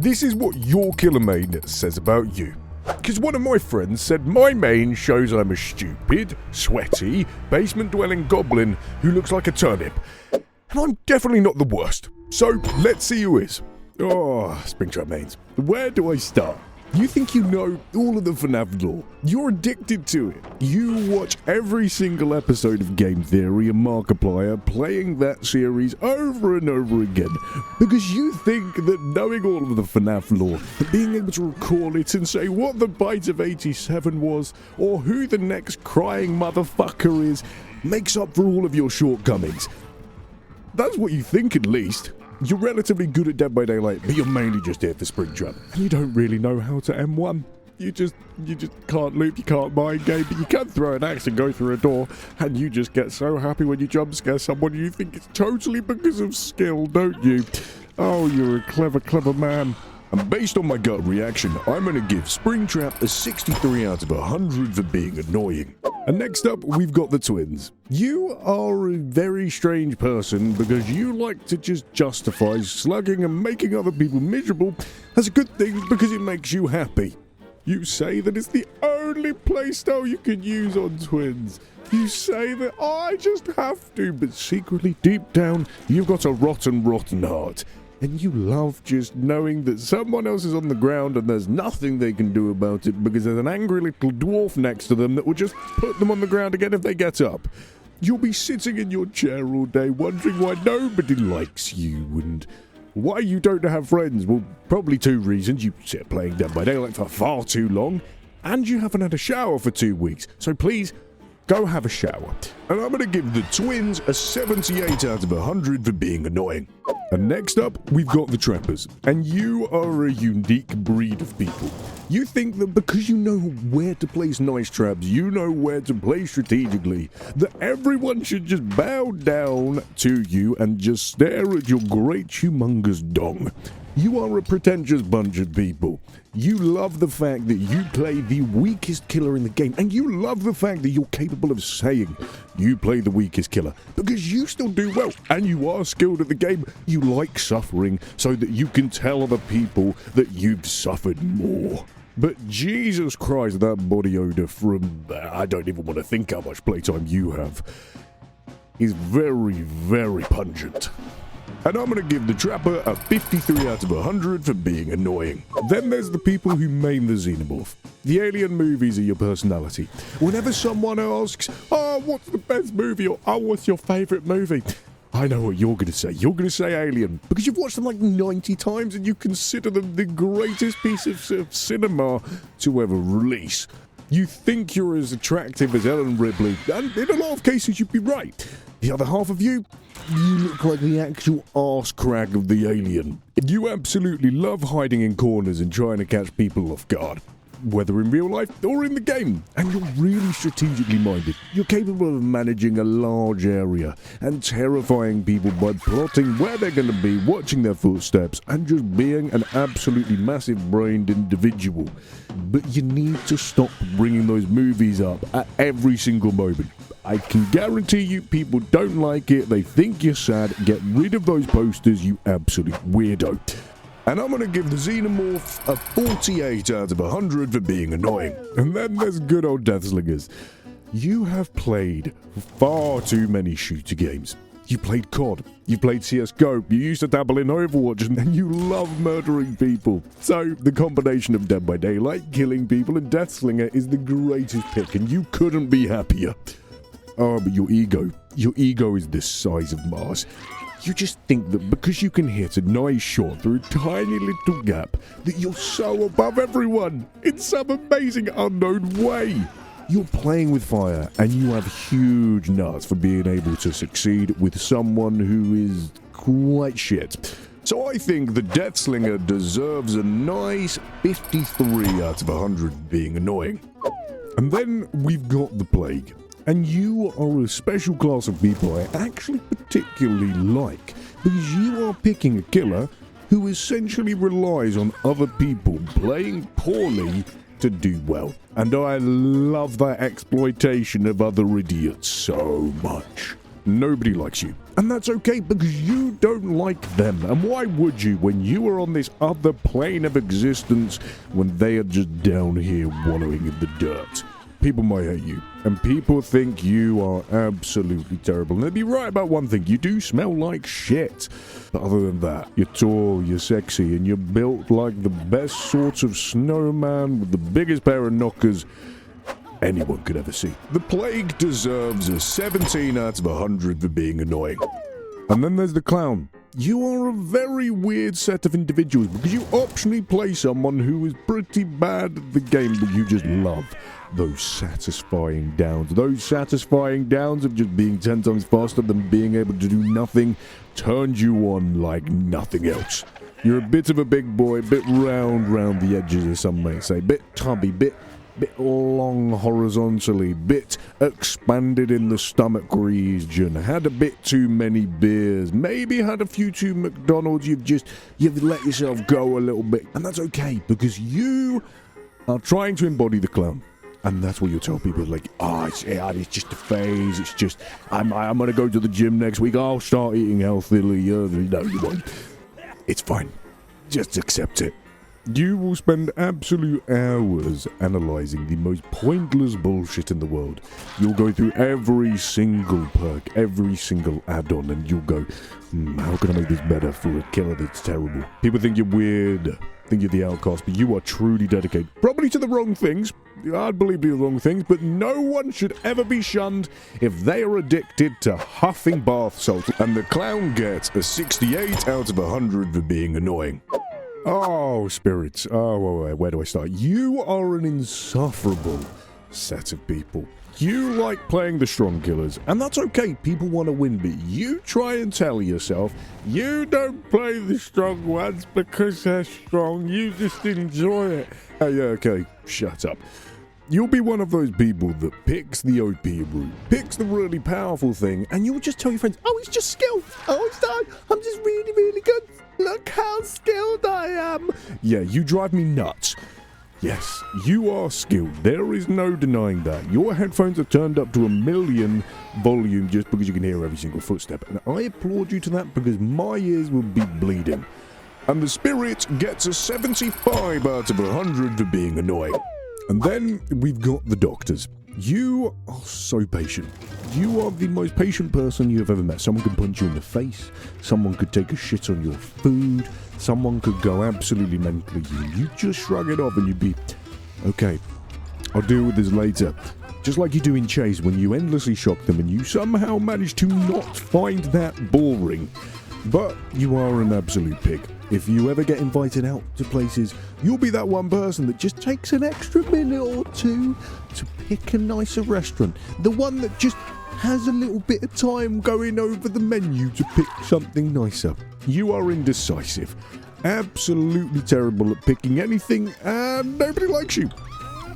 this is what your killer main says about you. Because one of my friends said my main shows I'm a stupid, sweaty, basement-dwelling goblin who looks like a turnip. And I'm definitely not the worst. So, let's see who is. Oh, Springtrap mains. Where do I start? You think you know all of the FNAF lore. You're addicted to it. You watch every single episode of Game Theory and Markiplier playing that series over and over again because you think that knowing all of the FNAF lore, that being able to recall it and say what the bite of 87 was or who the next crying motherfucker is, makes up for all of your shortcomings. That's what you think, at least. You're relatively good at Dead by Daylight, but you're mainly just here for Springtrap. And you don't really know how to M1. You just can't loop, you can't mind game, but you can throw an axe and go through a door, and you just get so happy when you jump scare someone you think it's totally because of skill, don't you? Oh, you're a clever, clever man. And based on my gut reaction, I'm going to give Springtrap a 63 out of 100 for being annoying. And next up, we've got the twins. You are a very strange person because you like to just justify slugging and making other people miserable as a good thing because it makes you happy. You say that it's the only playstyle you can use on twins. You say that I just have to, but secretly deep down, you've got a rotten, rotten heart. And you love just knowing that someone else is on the ground and there's nothing they can do about it because there's an angry little dwarf next to them that will just put them on the ground again if they get up. You'll be sitting in your chair all day wondering why nobody likes you and why you don't have friends. Well, probably two reasons. You sit playing Dead by Daylight for far too long and you haven't had a shower for 2 weeks. So please, go have a shower. And I'm going to give the twins a 78 out of 100 for being annoying. And next up, we've got the trappers. And you are a unique breed of people. You think that because you know where to place nice traps, you know where to play strategically, that everyone should just bow down to you and just stare at your great humongous dong. You are a pretentious bunch of people. You love the fact that you play the weakest killer in the game, and you love the fact that you're capable of saying you play the weakest killer, because you still do well, and you are skilled at the game. You like suffering so that you can tell other people that you've suffered more. But Jesus Christ, that body odor from, I don't even want to think how much playtime you have, is very, very pungent. And I'm going to give the Trapper a 53 out of 100 for being annoying. Then there's the people who main the Xenomorph. The Alien movies are your personality. Whenever someone asks, oh, what's the best movie? Or, oh, what's your favourite movie? I know what you're going to say. You're going to say Alien. Because you've watched them like 90 times and you consider them the greatest piece of cinema to ever release. You think you're as attractive as Ellen Ripley, and in a lot of cases you'd be right. The other half of you look like the actual arse crack of the Alien. You absolutely love hiding in corners and trying to catch people off guard, whether in real life or in the game. And you're really strategically minded. You're capable of managing a large area and terrifying people by plotting where they're going to be, watching their footsteps, and just being an absolutely massive-brained individual. But you need to stop bringing those movies up at every single moment. I can guarantee you people don't like it, they think you're sad. Get rid of those posters, you absolute weirdo. And I'm going to give the Xenomorph a 48 out of 100 for being annoying. And then there's good old Deathslingers. You have played far too many shooter games. You played COD, you played CSGO, you used to dabble in Overwatch, and then you love murdering people. So the combination of Dead by Daylight, killing people, and Deathslinger is the greatest pick, and you couldn't be happier. Oh, but your ego is the size of Mars. You just think that because you can hit a nice shot through a tiny little gap, that you're so above everyone in some amazing unknown way. You're playing with fire, and you have huge nuts for being able to succeed with someone who is quite shit. So I think the Deathslinger deserves a nice 53 out of 100 being annoying. And then we've got the Plague. And you are a special class of people I actually particularly like, because you are picking a killer who essentially relies on other people playing poorly to do well. And I love that exploitation of other idiots so much. Nobody likes you. And that's okay because you don't like them. And why would you when you are on this other plane of existence when they are just down here wallowing in the dirt? People might hate you, and people think you are absolutely terrible. And they'd be right about one thing, you do smell like shit. But other than that, you're tall, you're sexy, and you're built like the best sort of snowman with the biggest pair of knockers anyone could ever see. The plague deserves a 17 out of 100 for being annoying. And then there's the clown. You are a very weird set of individuals because you optionally play someone who is pretty bad at the game, but you just love those satisfying downs. Those satisfying downs of just being 10 times faster than being able to do nothing turns you on like nothing else. You're a bit of a big boy, a bit round the edges, as some may say, bit tubby, bit long horizontally, bit expanded in the stomach region, had a bit too many beers, maybe had a few too McDonald's, you've let yourself go a little bit, and that's okay, because you are trying to embody the clown. And that's what you tell people, like, it's just a phase, it's just, I'm gonna go to the gym next week, I'll start eating healthily, no, you won't. It's fine. Just accept it. You will spend absolute hours analysing the most pointless bullshit in the world. You'll go through every single perk, every single add-on, and you'll go, how can I make this better for a killer that's terrible? People think you're weird, think you're the outcast, but you are truly dedicated. Probably to the wrong things. I'd believe the wrong things, but no one should ever be shunned if they are addicted to huffing bath salts. And the clown gets a 68 out of 100 for being annoying. Oh, spirits. Oh, where do I start? You are an insufferable set of people. You like playing the strong killers, and that's okay. People want to win, but you try and tell yourself you don't play the strong ones because they're strong. You just enjoy it. Oh, yeah, okay. Shut up. You'll be one of those people that picks the OP route, picks the really powerful thing, and you'll just tell your friends, oh, it's just skill. Oh, I'm just really, really good. Look how skilled I am. Yeah, you drive me nuts. Yes, you are skilled. There is no denying that. Your headphones are turned up to 1 million volume just because you can hear every single footstep. And I applaud you to that because my ears will be bleeding. And the spirit gets a 75 out of 100 for being annoying. And then we've got the doctors. You are so patient. You are the most patient person you have ever met. Someone can punch you in the face. Someone could take a shit on your food. Someone could go absolutely mentally. You just shrug it off and you'd be, okay, I'll deal with this later. Just like you do in Chase when you endlessly shock them and you somehow manage to not find that boring. But you are an absolute pig. If you ever get invited out to places, you'll be that one person that just takes an extra minute or two to pick a nicer restaurant. The one that just has a little bit of time going over the menu to pick something nicer. You are indecisive. Absolutely terrible at picking anything, and nobody likes you.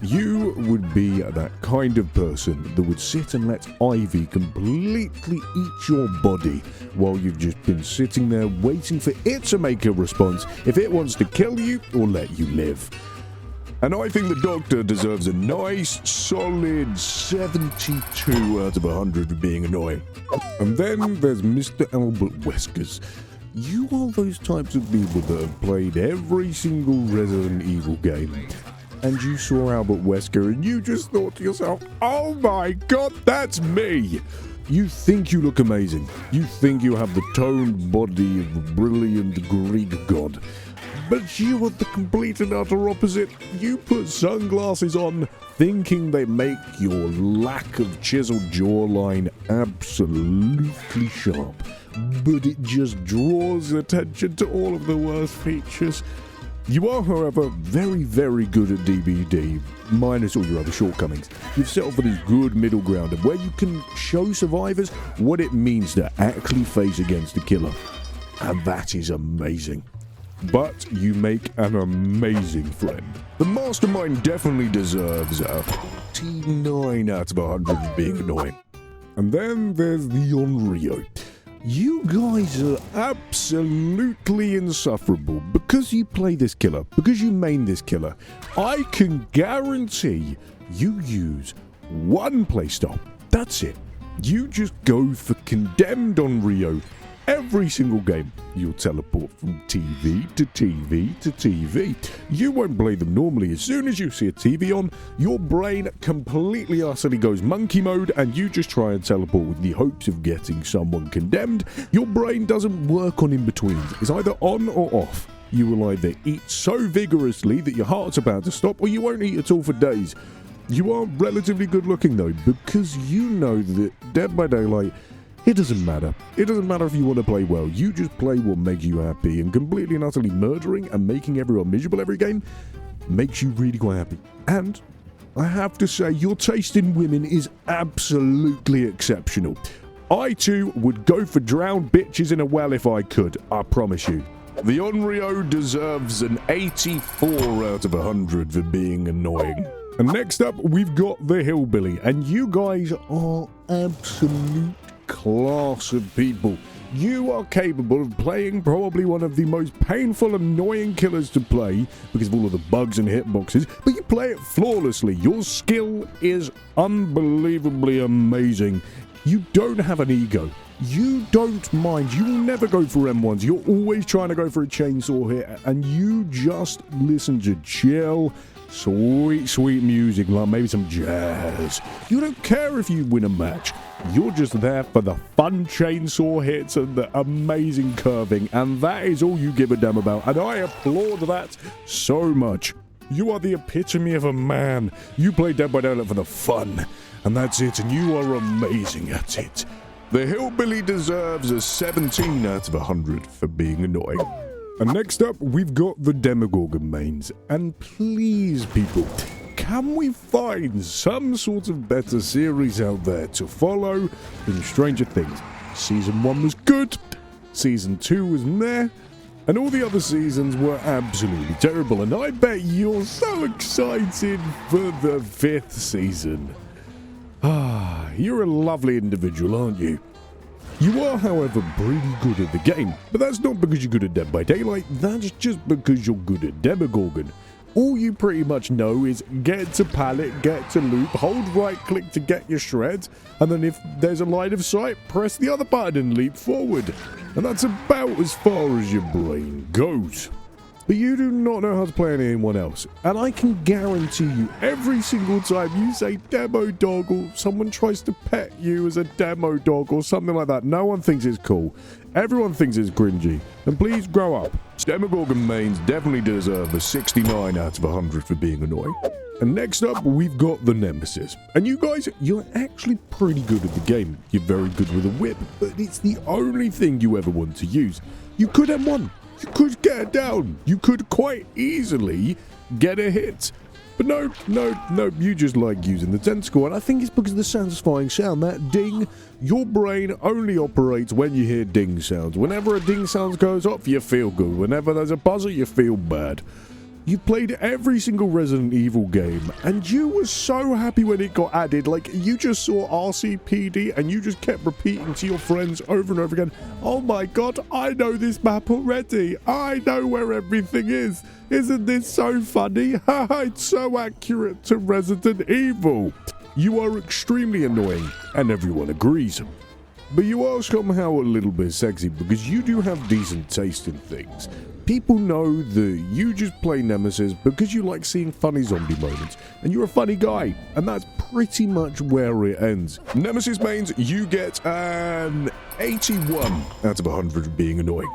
You would be that kind of person that would sit and let Ivy completely eat your body while you've just been sitting there waiting for it to make a response if it wants to kill you or let you live. And I think the Doctor deserves a nice, solid 72 out of 100 for being annoying. And then there's Mr. Albert Weskers. You are those types of people that have played every single Resident Evil game. And you saw Albert Wesker and you just thought to yourself, oh my god, that's me! You think you look amazing. You think you have the toned body of a brilliant Greek god. But you are the complete and utter opposite. You put sunglasses on thinking they make your lack of chiseled jawline absolutely sharp. But it just draws attention to all of the worst features. You are, however, very, very good at DBD, minus all your other shortcomings. You've settled for this good middle ground of where you can show survivors what it means to actually face against a killer. And that is amazing. But you make an amazing friend. The Mastermind definitely deserves a 49 out of 100 for being annoying. And then there's the Onryo. You guys are absolutely insufferable because you play this killer, because you main this killer. I can guarantee you use one playstyle. That's it. You just go for Condemned on Rio. Every single game, you'll teleport from TV to TV to TV. You won't play them normally. As soon as you see a TV on, your brain completely utterly goes monkey mode and you just try and teleport with the hopes of getting someone condemned. Your brain doesn't work on in-betweens. It's either on or off. You will either eat so vigorously that your heart's about to stop, or you won't eat at all for days. You are relatively good looking though, because you know that Dead by Daylight, it doesn't matter. It doesn't matter if you want to play well. You just play what makes you happy, and completely and utterly murdering and making everyone miserable every game makes you really quite happy. And I have to say, your taste in women is absolutely exceptional. I too would go for drowned bitches in a well if I could, I promise you. The Onryo deserves an 84 out of 100 for being annoying. And next up, we've got the Hillbilly, and you guys are absolute class of people. You are capable of playing probably one of the most painful, annoying killers to play because of all of the bugs and hitboxes, but you play it flawlessly. Your skill is unbelievably amazing. You don't have an ego. You don't mind. You will never go for M1s. You're always trying to go for a chainsaw hit, and you just listen to chill, sweet music, like maybe some jazz. You don't care if you win a match. You're just there for the fun chainsaw hits and the amazing curving, and that is all you give a damn about, and I applaud that so much. You are the epitome of a man. You play Dead by Daylight for the fun, and that's it, and you are amazing at it. The Hillbilly deserves a 17 out of 100 for being annoying. And next up, we've got the Demogorgon mains. And please, people, can we find some sort of better series out there to follow than Stranger Things? Season 1 was good, Season 2 was meh, and all the other seasons were absolutely terrible. And I bet you're so excited for the 5th season. You're a lovely individual, aren't you? You are, however, pretty good at the game, but that's not because you're good at Dead by Daylight, that's just because you're good at Demogorgon. All you pretty much know is get to pallet, get to loop, hold right click to get your shreds, and then if there's a line of sight, press the other button and leap forward. And that's about as far as your brain goes. But you do not know how to play anyone else, and I can guarantee you every single time you say demo dog or someone tries to pet you as a demo dog or something like that, no one thinks it's cool. Everyone thinks it's cringy, and please grow up. Demogorgon mains definitely deserve a 69 out of 100 for being annoying. And next up, we've got the Nemesis. And you guys, you're actually pretty good at the game. You're very good with a whip, but it's the only thing you ever want to use. You could have won. You could get it down. You could quite easily get a hit. But no, you just like using the tentacle, and I think it's because of the satisfying sound, that ding. Your brain only operates when you hear ding sounds. Whenever a ding sound goes off, you feel good. Whenever there's a buzzer, you feel bad. You played every single Resident Evil game, and you were so happy when it got added. Like, you just saw RCPD, and you just kept repeating to your friends over and over again, oh my god, I know this map already. I know where everything is. Isn't this so funny? Haha, it's so accurate to Resident Evil. You are extremely annoying, and everyone agrees. But you are somehow a little bit sexy, because you do have decent taste in things. People know that you just play Nemesis because you like seeing funny zombie moments, and you're a funny guy, and that's pretty much where it ends. Nemesis mains, you get an 81 out of 100 for being annoying.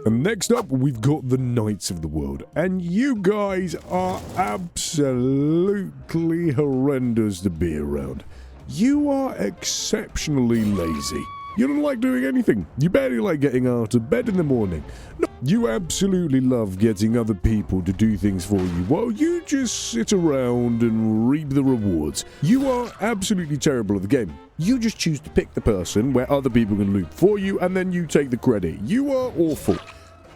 And next up, we've got the Knights of the World, and you guys are absolutely horrendous to be around. You are exceptionally lazy. You don't like doing anything. You barely like getting out of bed in the morning. No, you absolutely love getting other people to do things for you while you just sit around and reap the rewards. You are absolutely terrible at the game. You just choose to pick the person where other people can loop for you, and then you take the credit. You are awful.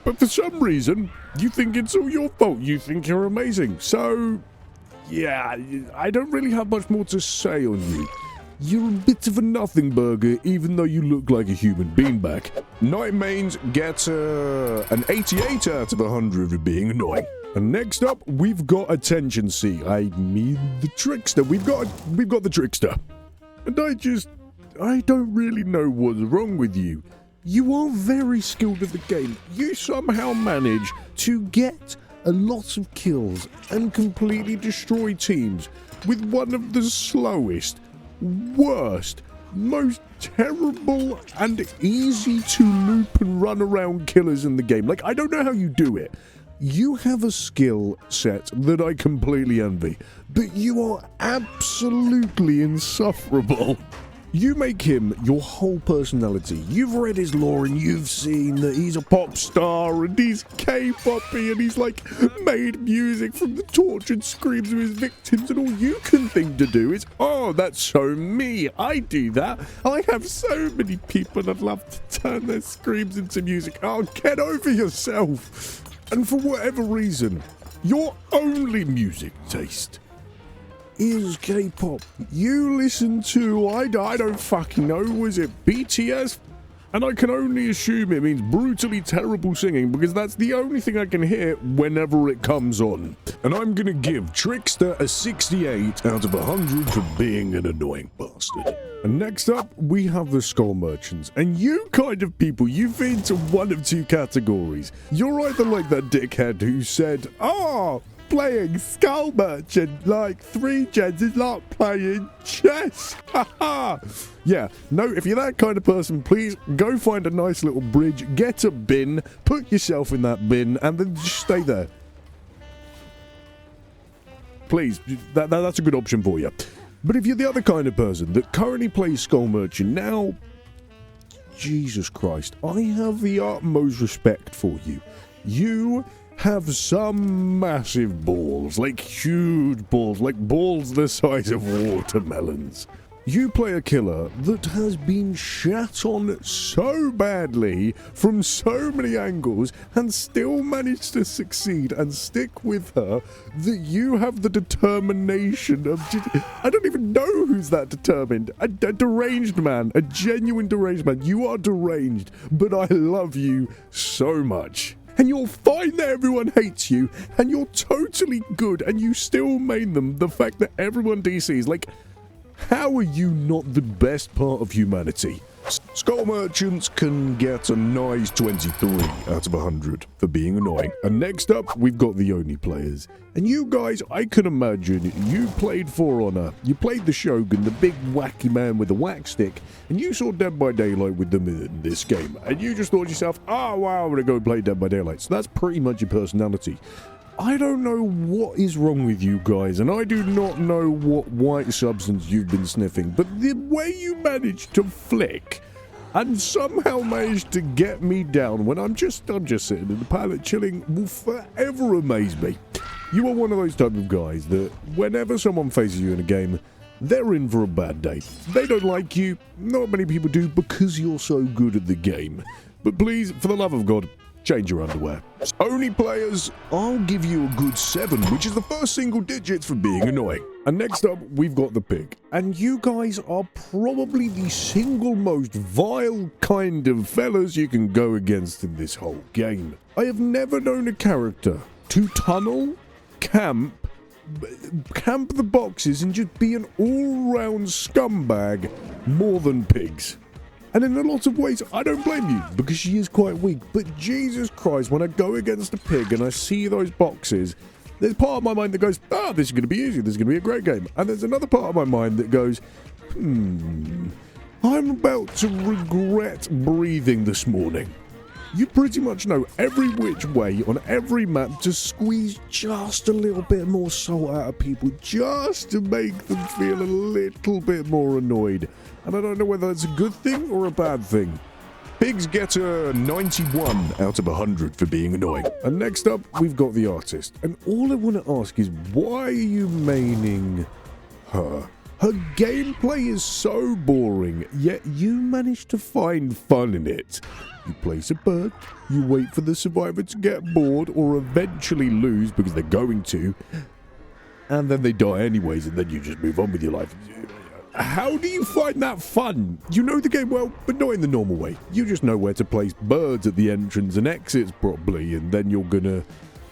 But for some reason, you think it's all your fault. You think you're amazing. So, yeah, I don't really have much more to say on you. You're a bit of a nothing burger, even though you look like a human beanbag. Night mains get an 88 out of 100 for being annoying. And next up, we've got Attention C. I mean the Trickster. We've got the Trickster. And I just I don't really know what's wrong with you. You are very skilled at the game. You somehow manage to get a lot of kills and completely destroy teams with one of the slowest, worst, most terrible and easy to loop and run around killers in the game. Like, I don't know how you do it. You have a skill set that I completely envy, but you are absolutely insufferable. You make him your whole personality. You've read his lore and you've seen that he's a pop star and he's K-poppy and he's like made music from the tortured screams of his victims, and all you can think to do is, oh, that's so me. I do that. I have so many people that love to turn their screams into music. Oh, get over yourself. And for whatever reason, your only music taste is K-pop. You listen to, I don't fucking know, was it BTS? And I can only assume it means brutally terrible singing, because that's the only thing I can hear whenever it comes on. And I'm gonna give Trickster a 68 out of 100 for being an annoying bastard. And next up, we have the Skull Merchants. And you kind of people, you fit into one of two categories. You're either like that dickhead who said, playing Skull Merchant like 3 gens is like playing chess. Haha. Yeah, no, if you're that kind of person, please go find a nice little bridge, get a bin, put yourself in that bin, and then just stay there. Please, that's a good option for you. But if you're the other kind of person that currently plays Skull Merchant now, Jesus Christ, I have the utmost respect for you. You have some massive balls, like huge balls, like balls the size of watermelons. You play a killer that has been shat on so badly from so many angles and still managed to succeed and stick with her that you have the determination of I don't even know who's that determined. A deranged man, a genuine deranged man. You are deranged, but I love you so much. And you're fine that everyone hates you, and you're totally good, and you still main them the fact that everyone DCs. Like, how are you not the best part of humanity? Skull Merchants can get a nice 23 out of 100 for being annoying. And next up, we've got the Oni players. And you guys, I can imagine you played For Honor, you played the Shogun, the big wacky man with the whack stick, and you saw Dead by Daylight with them in this game. And you just thought to yourself, oh wow, I'm gonna go play Dead by Daylight. So that's pretty much your personality. I don't know what is wrong with you guys, and I do not know what white substance you've been sniffing, but the way you managed to flick and somehow managed to get me down when I'm just sitting in the pallet chilling will forever amaze me. You are one of those type of guys that whenever someone faces you in a game, they're in for a bad day. They don't like you, not many people do, because you're so good at the game. But please, for the love of God, change your underwear. Oni players, I'll give you a good 7, which is the first single digits for being annoying. And next up, we've got the pig. And you guys are probably the single most vile kind of fellas you can go against in this whole game. I have never known a character to tunnel, camp the boxes, and just be an all-round scumbag more than pigs. And in a lot of ways, I don't blame you, because she is quite weak. But Jesus Christ, when I go against a pig and I see those boxes, there's part of my mind that goes, this is going to be easy, this is going to be a great game. And there's another part of my mind that goes, I'm about to regret breathing this morning. You pretty much know every which way on every map to squeeze just a little bit more salt out of people, just to make them feel a little bit more annoyed. And I don't know whether that's a good thing or a bad thing. Pigs get a 91 out of 100 for being annoying. And next up, we've got the artist. And all I want to ask is, why are you maining her? Her gameplay is so boring, yet you manage to find fun in it. You place a bird, you wait for the survivor to get bored or eventually lose because they're going to, and then they die anyways, and then you just move on with your life. How do you find that fun? You know the game well, but not in the normal way. You just know where to place birds at the entrance and exits properly, and then you're gonna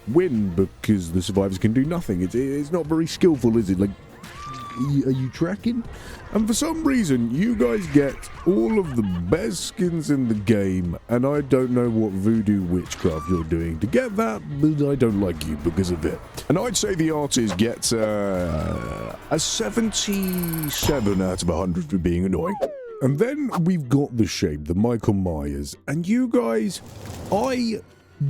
win because the survivors can do nothing. It's not very skillful, is it? Like, Are you tracking? And for some reason, you guys get all of the best skins in the game, and I don't know what voodoo witchcraft you're doing to get that, but I don't like you because of it. And I'd say the artist gets a 77 out of 100 for being annoying. And then we've got the shape, the Michael Myers, and you guys, I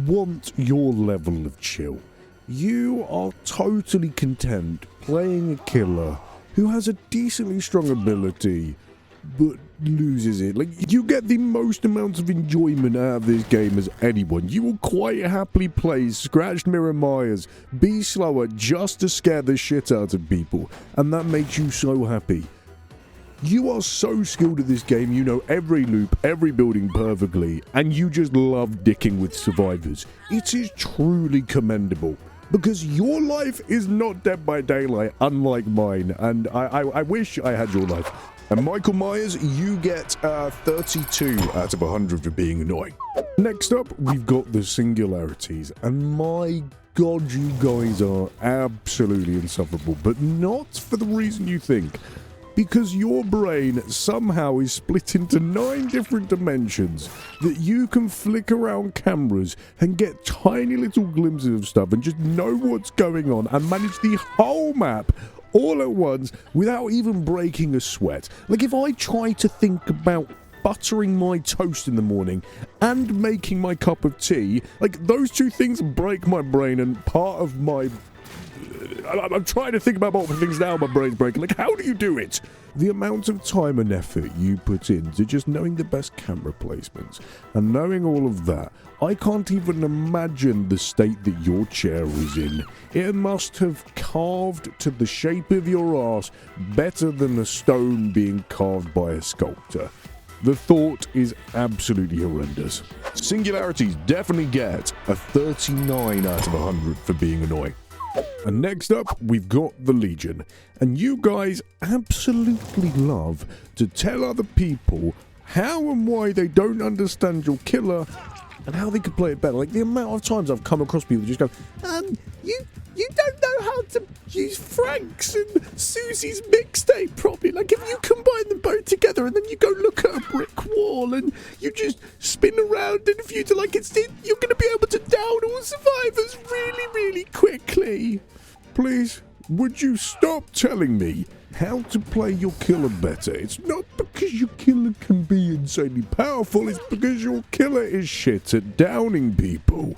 want your level of chill. You are totally content playing a killer who has a decently strong ability, but loses it. Like, you get the most amount of enjoyment out of this game as anyone. You will quite happily play Scratched Mirror Myers, be slower just to scare the shit out of people, and that makes you so happy. You are so skilled at this game, you know every loop, every building perfectly, and you just love dicking with survivors. It is truly commendable. Because your life is not Dead by Daylight, unlike mine, and I wish I had your life. And Michael Myers, you get 32 out of 100 for being annoying. Next up, we've got the singularities, and my god, you guys are absolutely insufferable, but not for the reason you think. Because your brain somehow is split into 9 different dimensions that you can flick around cameras and get tiny little glimpses of stuff and just know what's going on and manage the whole map all at once without even breaking a sweat. Like, if I try to think about buttering my toast in the morning and making my cup of tea, like, those two things break my brain, and part of my... I'm trying to think about multiple things now, my brain's breaking. Like, how do you do it? The amount of time and effort you put into just knowing the best camera placements and knowing all of that, I can't even imagine the state that your chair was in. It must have carved to the shape of your ass better than a stone being carved by a sculptor. The thought is absolutely horrendous. Singularities definitely get a 39 out of 100 for being annoying. And next up, we've got the Legion. And you guys absolutely love to tell other people how and why they don't understand your killer and how they could play it better. Like, the amount of times I've come across people just go, you don't know how to use Frank's and Susie's mixtape properly. Like, if you combine them both together and then you go look at a brick wall and you just spin around and if you do, like, you're going to be able to down all survivors really, really quickly. Please, would you stop telling me how to play your killer better? It's not because your killer can be insanely powerful, it's because your killer is shit at downing people.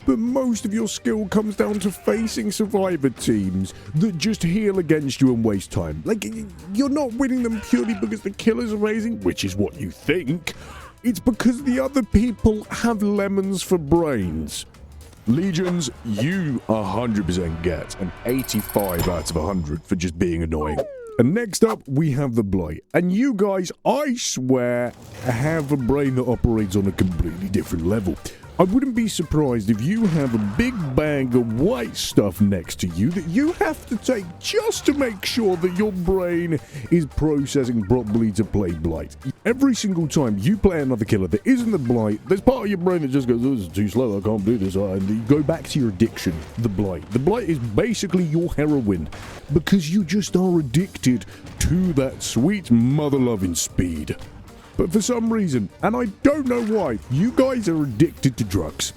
But most of your skill comes down to facing survivor teams that just heal against you and waste time. Like, you're not winning them purely because the killer's amazing, which is what you think. It's because the other people have lemons for brains. Legions, you 100% get an 85 out of 100 for just being annoying. And next up, we have the Blight. And you guys, I swear, have a brain that operates on a completely different level. I wouldn't be surprised if you have a big bag of white stuff next to you that you have to take just to make sure that your brain is processing properly to play Blight. Every single time you play another killer that isn't the Blight, there's part of your brain that just goes, oh, this is too slow, I can't do this, and you go back to your addiction, the Blight. The Blight is basically your heroin, because you just are addicted to that sweet mother-loving speed. But for some reason, and I don't know why, you guys are addicted to drugs.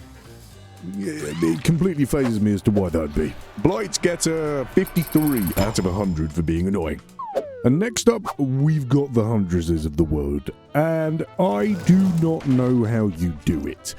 It completely phases me as to why that would be. Blights get a 53 out of 100 for being annoying. And next up, we've got the Huntresses of the world, and I do not know how you do it.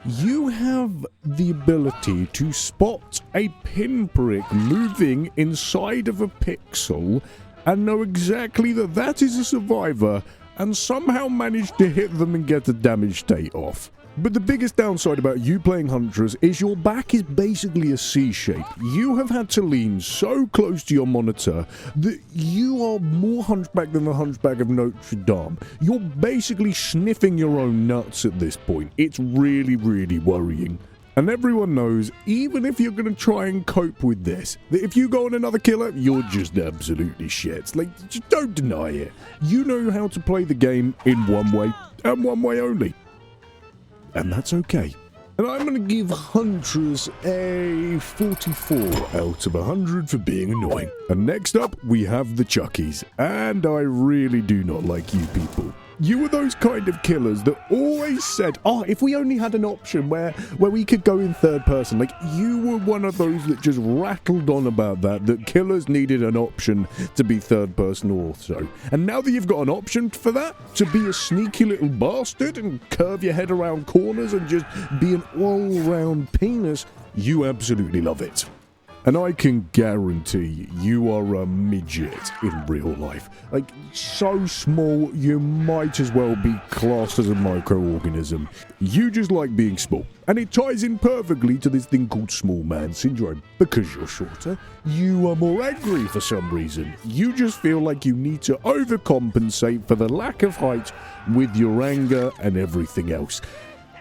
You have the ability to spot a pinprick moving inside of a pixel and know exactly that that is a survivor and somehow manage to hit them and get the damage state off. But the biggest downside about you playing Huntress is your back is basically a C shape. You have had to lean so close to your monitor that you are more hunchback than the Hunchback of Notre Dame. You're basically sniffing your own nuts at this point. It's really, really worrying. And everyone knows, even if you're going to try and cope with this, that if you go on another killer, you're just absolutely shit. Like, just don't deny it. You know how to play the game in one way, and one way only. And that's okay. And I'm going to give Huntress a 44 out of 100 for being annoying. And next up, we have the Chuckies. And I really do not like you people. You were those kind of killers that always said, oh, if we only had an option where we could go in third person. Like, you were one of those that just rattled on about that killers needed an option to be third person also. And now that you've got an option for that, to be a sneaky little bastard and curve your head around corners and just be an all-round penis, you absolutely love it. And I can guarantee you are a midget in real life. Like, so small, you might as well be classed as a microorganism. You just like being small. And it ties in perfectly to this thing called small man syndrome. Because you're shorter, you are more angry for some reason. You just feel like you need to overcompensate for the lack of height with your anger and everything else.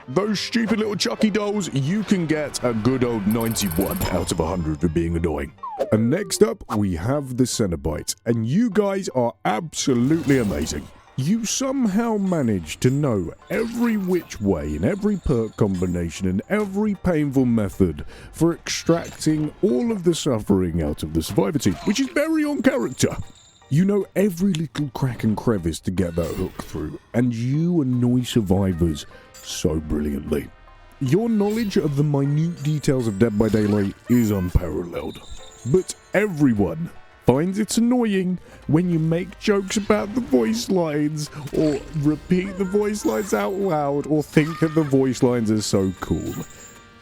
Those stupid little Chucky dolls, you can get a good old 91 out of 100 for being annoying. And next up, we have the Cenobite. And you guys are absolutely amazing. You somehow manage to know every which way and every perk combination and every painful method for extracting all of the suffering out of the survivor team, which is very on character. You know every little crack and crevice to get that hook through, and you annoy survivors so brilliantly. Your knowledge of the minute details of Dead by Daylight is unparalleled. But everyone finds it annoying when you make jokes about the voice lines, or repeat the voice lines out loud, or think that the voice lines are so cool.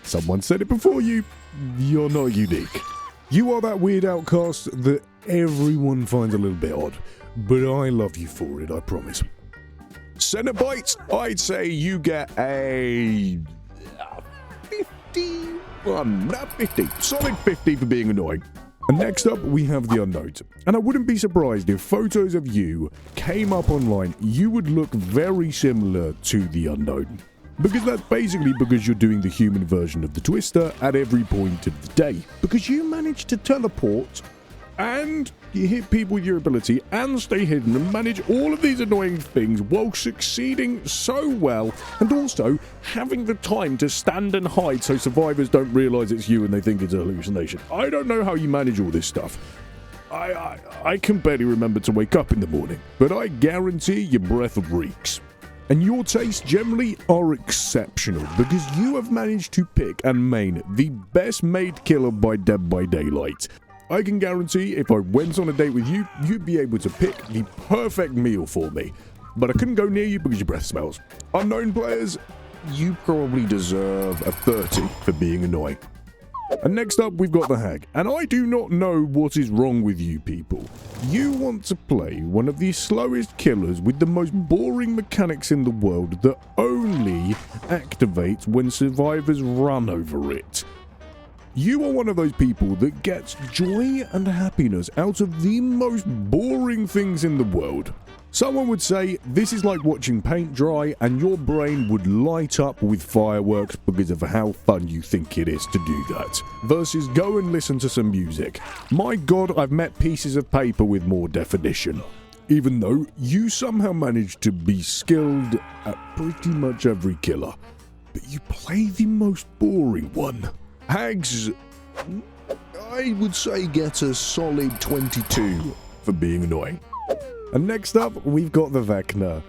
Someone said it before you, you're not unique. You are that weird outcast that everyone finds a little bit odd, but I love you for it, I promise. Cenobites, I'd say you get a 51, not 50, solid 50 for being annoying. And next up, we have the Unknowns. And I wouldn't be surprised if photos of you came up online, you would look very similar to the Unknown. Because that's basically because you're doing the human version of the Twister at every point of the day. Because you manage to teleport, and you hit people with your ability, and stay hidden, and manage all of these annoying things while succeeding so well, and also having the time to stand and hide so survivors don't realize it's you and they think it's a hallucination. I don't know how you manage all this stuff. I can barely remember to wake up in the morning, but I guarantee your breath reeks. And your tastes generally are exceptional because you have managed to pick and main the best made killer by Dead by Daylight. I can guarantee if I went on a date with you, you'd be able to pick the perfect meal for me. But I couldn't go near you because your breath smells. Unknown players, you probably deserve a 30 for being annoying. And next up, we've got the Hag. And I do not know what is wrong with you people. You want to play one of the slowest killers with the most boring mechanics in the world that only activates when survivors run over it. You are one of those people that gets joy and happiness out of the most boring things in the world. Someone would say this is like watching paint dry and your brain would light up with fireworks because of how fun you think it is to do that. Versus go and listen to some music. My god, I've met pieces of paper with more definition. Even though you somehow managed to be skilled at pretty much every killer. But you play the most boring one. Hags, I would say get a solid 22 for being annoying. And next up, we've got the Vecna.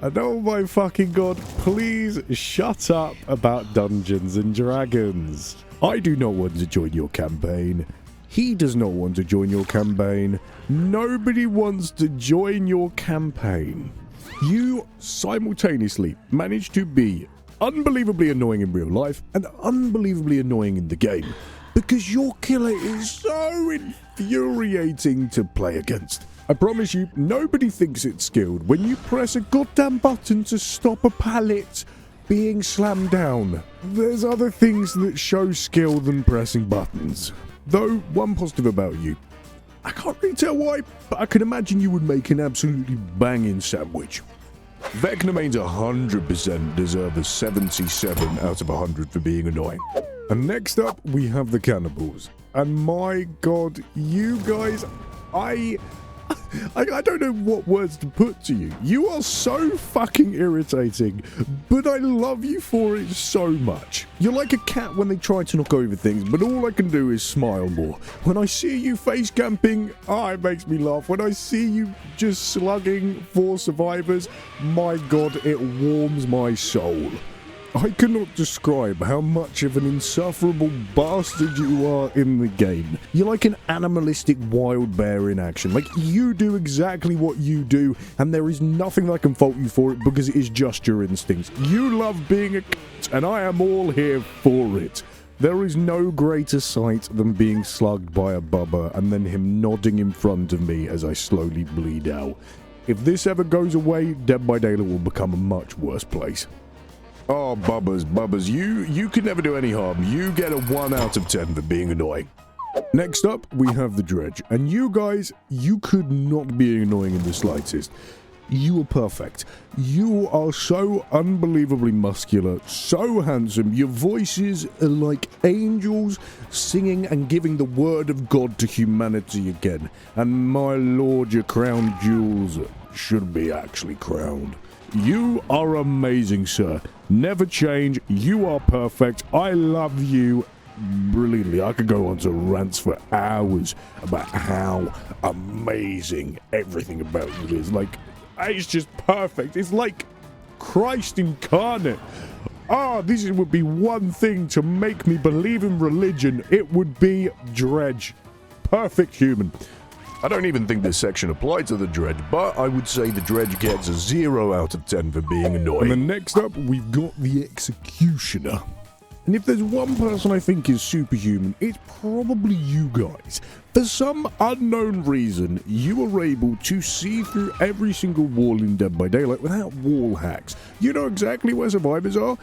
And oh my fucking god, please shut up about Dungeons and Dragons. I do not want to join your campaign. He does not want to join your campaign. Nobody wants to join your campaign. You simultaneously manage to be unbelievably annoying in real life and unbelievably annoying in the game because your killer is so infuriating to play against. I promise you, nobody thinks it's skilled when you press a goddamn button to stop a pallet being slammed down. There's other things that show skill than pressing buttons. Though, one positive about you, I can't really tell why, but I can imagine you would make an absolutely banging sandwich. Vecna mains 100% deserve a 77 out of 100 for being annoying. And next up, we have the Cannibals. And my god, you guys, I I don't know what words to put to you. You are so fucking irritating, but I love you for it so much. You're like a cat when they try to knock over things, but all I can do is smile more. When I see you face camping, it makes me laugh. When I see you just slugging for survivors, my god, it warms my soul. I cannot describe how much of an insufferable bastard you are in the game. You're like an animalistic wild bear in action. Like, you do exactly what you do, and there is nothing that can fault you for it because it is just your instincts. You love being a cat, and I am all here for it. There is no greater sight than being slugged by a bubba and then him nodding in front of me as I slowly bleed out. If this ever goes away, Dead by Daylight will become a much worse place. Oh, Bubbas, you could never do any harm. You get a 1 out of 10 for being annoying. Next up, we have the Dredge. And you guys, you could not be annoying in the slightest. You are perfect. You are so unbelievably muscular, so handsome. Your voices are like angels singing and giving the word of God to humanity again. And my lord, your crown jewels should be actually crowned. You are amazing, sir. Never change. You are perfect. I love you brilliantly. I could go on to rants for hours about how amazing everything about you is. Like, it's just perfect. It's like Christ incarnate. This would be one thing to make me believe in religion. It would be Dredge. Perfect human. I don't even think this section applied to the Dredge, but I would say the Dredge gets a 0 out of 10 for being annoying. And then next up, we've got the Executioner. And if there's one person I think is superhuman, it's probably you guys. For some unknown reason, you are able to see through every single wall in Dead by Daylight without wall hacks. You know exactly where survivors are,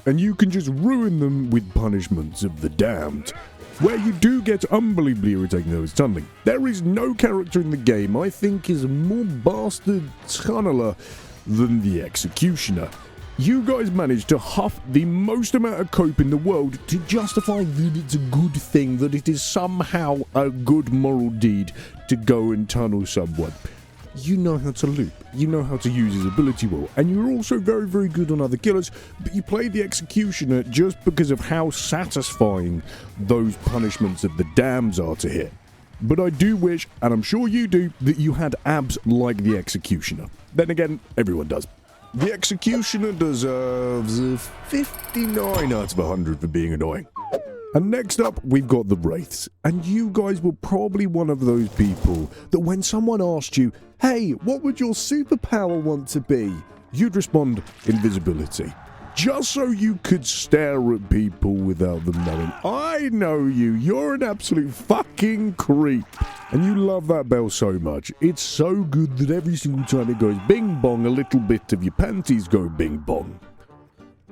and you can just ruin them with punishments of the damned. Where you do get unbelievably irritating though is tunneling. There is no character in the game I think is a more bastard tunneler than the Executioner. You guys managed to huff the most amount of cope in the world to justify that it's a good thing, that it is somehow a good moral deed to go and tunnel someone. You know how to loop, you know how to use his ability well, and you're also very, very good on other killers, but you play the Executioner just because of how satisfying those punishments of the dams are to hit. But I do wish, and I'm sure you do, that you had abs like the Executioner. Then again, everyone does. The Executioner deserves a 59 out of 100 for being annoying. And next up, we've got the Wraiths. And you guys were probably one of those people that when someone asked you, hey, what would your superpower want to be? You'd respond, invisibility. Just so you could stare at people without them knowing. I know you. You're an absolute fucking creep. And you love that bell so much. It's so good that every single time it goes bing bong, a little bit of your panties go bing bong.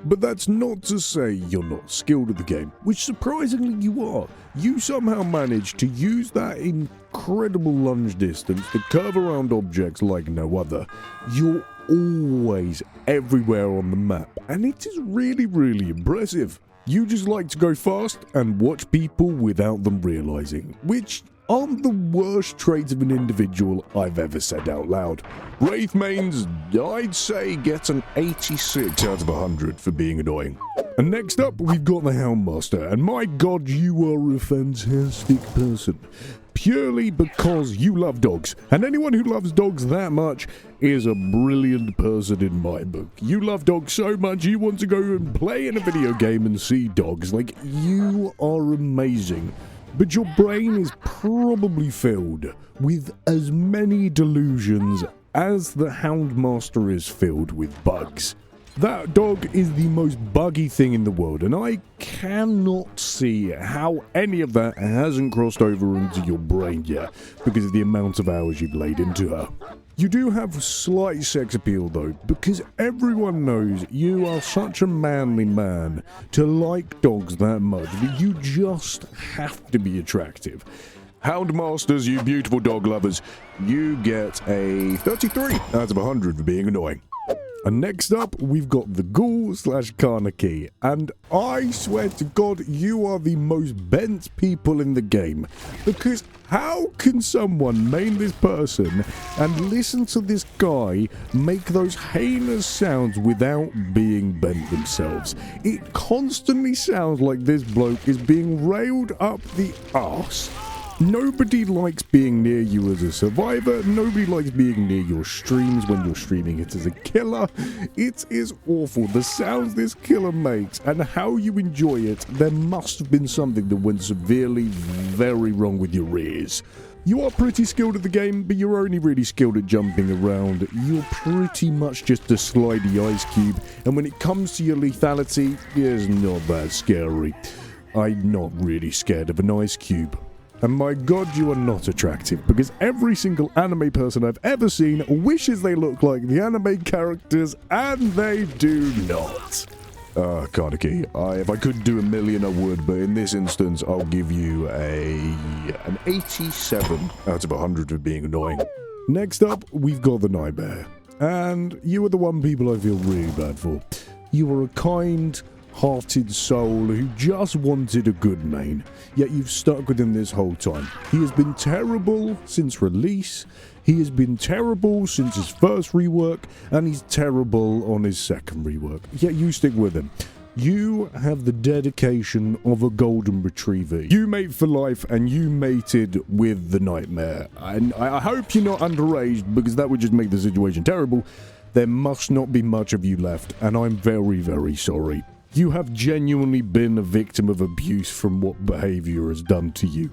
But that's not to say you're not skilled at the game, which surprisingly you are. You somehow managed to use that incredible lunge distance to curve around objects like no other. You're always everywhere on the map, and it is really, really impressive. You just like to go fast and watch people without them realizing, which aren't the worst traits of an individual I've ever said out loud. Wraith mains, I'd say, get an 86 out of 100 for being annoying. And next up, we've got the Houndmaster, and my god, you are a fantastic person. Purely because you love dogs, and anyone who loves dogs that much is a brilliant person in my book. You love dogs so much you want to go and play in a video game and see dogs. Like, you are amazing. But your brain is probably filled with as many delusions as the Houndmaster is filled with bugs. That dog is the most buggy thing in the world, and I cannot see how any of that hasn't crossed over into your brain yet because of the amount of hours you've laid into her. You do have slight sex appeal though, because everyone knows you are such a manly man to like dogs that much that you just have to be attractive. Houndmasters, you beautiful dog lovers, you get a 33 out of 100 for being annoying. And next up, we've got the Ghoul/Karnaki. And I swear to God, you are the most bent people in the game. Because how can someone main this person and listen to this guy make those heinous sounds without being bent themselves? It constantly sounds like this bloke is being railed up the arse. Nobody likes being near you as a survivor. Nobody likes being near your streams when you're streaming it as a killer. It is awful. The sounds this killer makes and how you enjoy it, there must have been something that went severely very wrong with your ears. You are pretty skilled at the game, but you're only really skilled at jumping around. You're pretty much just a slidey ice cube, and when it comes to your lethality, it's not that scary. I'm not really scared of an ice cube. And my god, you are not attractive, because every single anime person I've ever seen wishes they look like the anime characters, and they do not. Karnaki, if I could do a million, I would, but in this instance, I'll give you an 87 out of 100 for being annoying. Next up, we've got the Nightmare. And you are the one people I feel really bad for. You are a kind-hearted soul who just wanted a good main, yet you've stuck with him this whole time. He has been terrible since release, he has been terrible since his first rework, and he's terrible on his second rework, yet you stick with him. You have the dedication of a golden retriever. You mate for life, and you mated with the Nightmare. And I hope you're not underaged, because that would just make the situation terrible. There must not be much of you left, and I'm very, very sorry. You have genuinely been a victim of abuse from what behavior has done to you,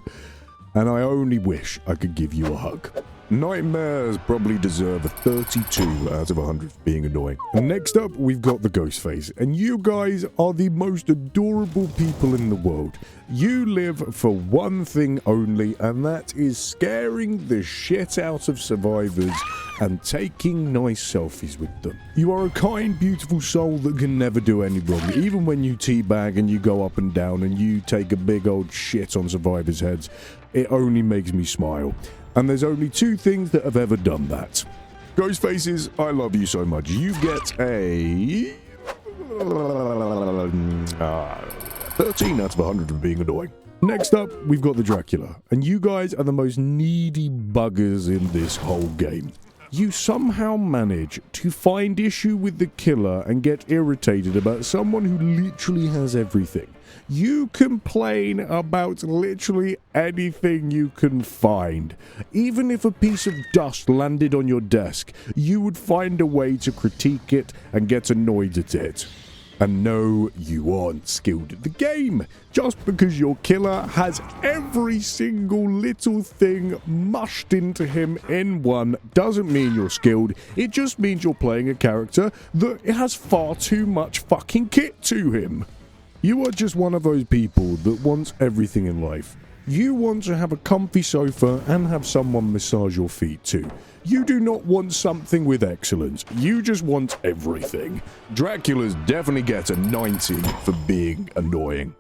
and I only wish I could give you a hug. Nightmares probably deserve a 32 out of 100 for being annoying. And next up, we've got the Ghostface, and you guys are the most adorable people in the world. You live for one thing only, and that is scaring the shit out of survivors and taking nice selfies with them. You are a kind, beautiful soul that can never do any wrong, even when you teabag and you go up and down and you take a big old shit on survivors' heads. It only makes me smile. And there's only two things that have ever done that. Ghostfaces, I love you so much. You get a 13 out of 100 for being annoying. Next up, we've got the Dracula. And you guys are the most needy buggers in this whole game. You somehow manage to find issue with the killer and get irritated about someone who literally has everything. You complain about literally anything you can find. Even if a piece of dust landed on your desk, you would find a way to critique it and get annoyed at it. And no, you aren't skilled at the game. Just because your killer has every single little thing mushed into him in one doesn't mean you're skilled. It just means you're playing a character that has far too much fucking kit to him. You are just one of those people that wants everything in life. You want to have a comfy sofa and have someone massage your feet too. You do not want something with excellence. You just want everything. Draculas definitely get a 90 for being annoying.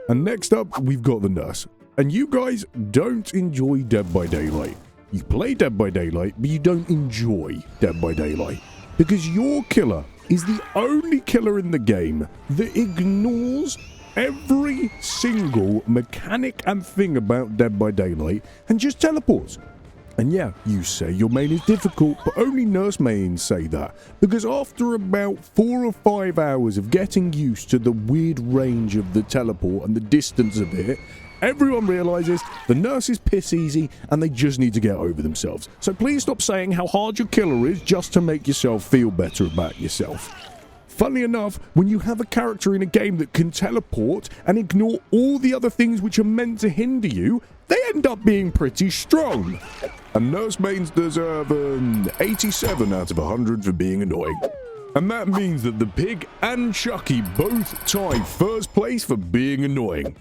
And next up, we've got the Nurse. And you guys don't enjoy Dead by Daylight. You play Dead by Daylight, but you don't enjoy Dead by Daylight. Because your killer is the only killer in the game that ignores every single mechanic and thing about Dead by Daylight and just teleports. And yeah, you say your main is difficult, but only nurse mains say that, because after about 4 or 5 hours of getting used to the weird range of the teleport and the distance of it, everyone realizes the nurse is piss easy and they just need to get over themselves. So please stop saying how hard your killer is just to make yourself feel better about yourself. Funnily enough, when you have a character in a game that can teleport and ignore all the other things which are meant to hinder you, they end up being pretty strong. And nurse mains deserve an 87 out of 100 for being annoying. And that means that the Pig and Chucky both tie first place for being annoying.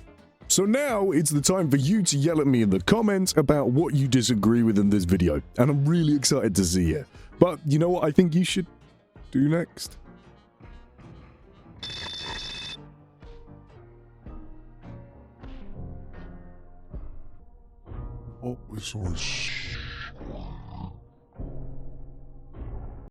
So now it's the time for you to yell at me in the comments about what you disagree with in this video, and I'm really excited to see it. But you know what I think you should do next? Oh, it's always